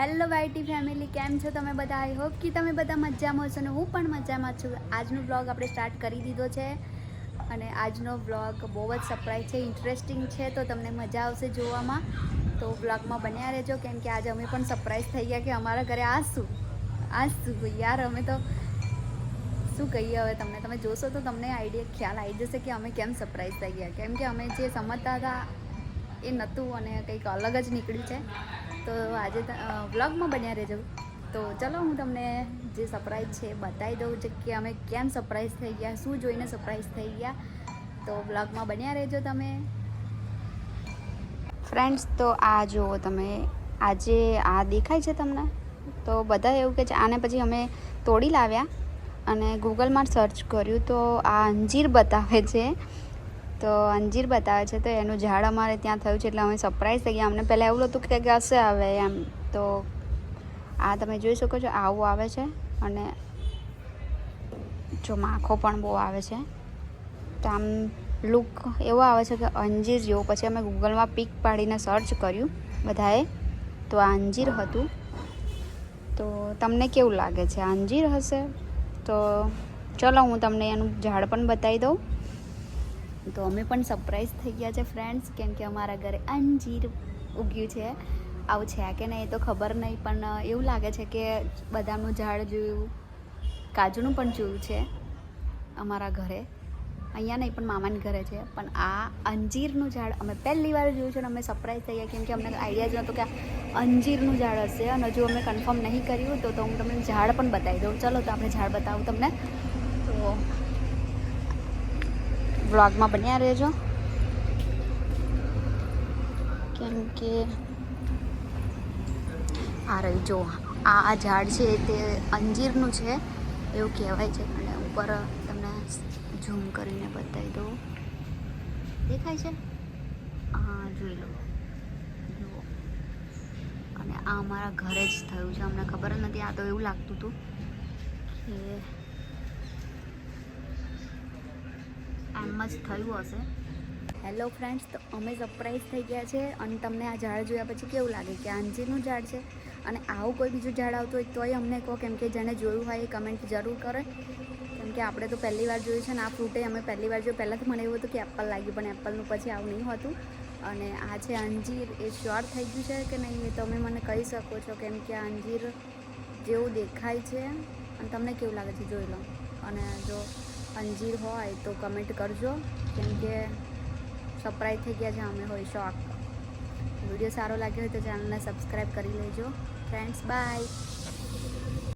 Hello YT family, કેમ છો તમે બધા? આઈ હોપ કે તમે બધા મજામાં છો ને હું પણ મજામાં છું. આજનો વ્લોગ આપણે સ્ટાર્ટ કરી દીધો છે અને આજનો વ્લોગ બહુ જ સરપ્રાઈઝ છે, ઇન્ટરેસ્ટિંગ છે, તો તમને મજા આવશે જોવામાં. તો વ્લોગમાં બન્યા રહેજો, કેમ કે આજે અમે પણ સરપ્રાઈઝ થઈ ગયા કે અમારા ઘરે આ શું યાર, અમે તો શું કહીએ હવે તમને. તમે જોશો તો તમને આઈડિયા ખ્યાલ આવી જશે કે અમે કેમ સરપ્રાઈઝ થઈ ગયા, કેમ કે અમે જે સમજતા હતા એ નહોતું અને કંઈક અલગ જ નીકળ્યું છે. તો આજે વ્લોગમાં બન્યા રહેજો. તો ચલો હું તમને જે સરપ્રાઈઝ છે બતાવી દઉં છે કે અમે કેમ સરપ્રાઈઝ થઈ ગયા, શું જોઈને સરપ્રાઈઝ થઈ ગયા. તો વ્લોગમાં બન્યા રહેજો તમે ફ્રેન્ડ્સ. તો આ જુઓ તમે, આજે આ દેખાય છે તમને? તો બધા એવું કે છે આને પછી અમે તોડી લાવ્યા અને ગૂગલમાં સર્ચ કર્યું તો આ અંજીર બતાવે છે. તો અંજીર બતાવે છે, તો એનું ઝાડ અમારે ત્યાં થયું છે એટલે અમે સરપ્રાઈઝ થઈ ગયા. અમને પહેલાં એવું હતું કે કશે આવે એમ. તો આ તમે જોઈ શકો છો, આવું આવે છે અને જો માખો પણ બહુ આવે છે. તો આમ લુક એવો આવે છે કે અંજીર જેવો. પછી અમે ગૂગલમાં પિક પાડીને સર્ચ કર્યું બધાએ, તો આ અંજીર હતું. તો તમને કેવું લાગે છે, અંજીર હશે? તો ચલો હું તમને એનું ઝાડ પણ બતાવી દઉં. તો અમે પણ સરપ્રાઈઝ થઈ ગયા છે ફ્રેન્ડ્સ, કેમ કે અમારા ઘરે અંજીર ઉગ્યું છે. આવું છે કે નહીં એ તો ખબર નહીં, પણ એવું લાગે છે કે બદામનું ઝાડ જોયું, કાજુનું પણ જોયું છે અમારા ઘરે. અહીંયા નહીં પણ મામાના ઘરે છે, પણ આ અંજીરનું ઝાડ અમે પહેલી વાર જોયું છે અને અમે સરપ્રાઈઝ થઈ ગયા, કેમ કે અમને આઈડિયા જ નહોતો કે અંજીરનું ઝાડ હશે. અને હજુ અમે કન્ફર્મ નહીં કર્યું તો હું તમને ઝાડ પણ બતાવી દઉં. ચલો તો આપણે ઝાડ બતાવું તમને. તો વ્લોગમાં બન્યા રહેજો, કેમ કે આ રહી જો આ ઝાડ છે તે અંજીરનું છે એવું કહેવાય છે. અને ઉપર તમને ઝૂમ કરીને બતાવી દઉં, દેખાય છે? હા, જોઈ લો, જુઓ. અને આ અમારા ઘરે જ થયું છે, અમને ખબર જ નથી. આ તો એવું લાગતું હતું કે એમ જ થયું હશે. હેલો ફ્રેન્ડ્સ, તો અમે સરપ્રાઈઝ થઈ ગયા છે. અને તમને આ ઝાડ જોયા પછી કેવું લાગે કે અંજીરનું ઝાડ છે? અને આવું કોઈ બીજું ઝાડ આવતું હોય તોય અમને કહો, કેમ કે જેને જોયું હોય એ કમેન્ટ જરૂર કરે. કેમ કે આપણે તો પહેલી વાર જોયું છે ને આ ફ્રૂટે અમે પહેલી વાર જોયું. પહેલાં તો મને એવું હતું કે એપલ લાગ્યું, પણ એપલનું પછી આવું નહીં હોતું. અને આ છે અંજીર, એ શ્યોર થઈ ગયું છે કે નહીં એ તમે મને કહી શકો છો, કેમ કે આ અંજીર જેવું દેખાય છે. અને તમને કેવું લાગે છે જોઈ લો. અને જો અંજીર હોય તો કમેન્ટ કરજો, કેમ કે સરપ્રાઈઝ થઈ ગયા છે અમે હોય શોખ. વિડીયો સારો લાગ્યો હોય તો ચેનલને સબસ્ક્રાઈબ કરી લેજો ફ્રેન્ડ્સ. બાય.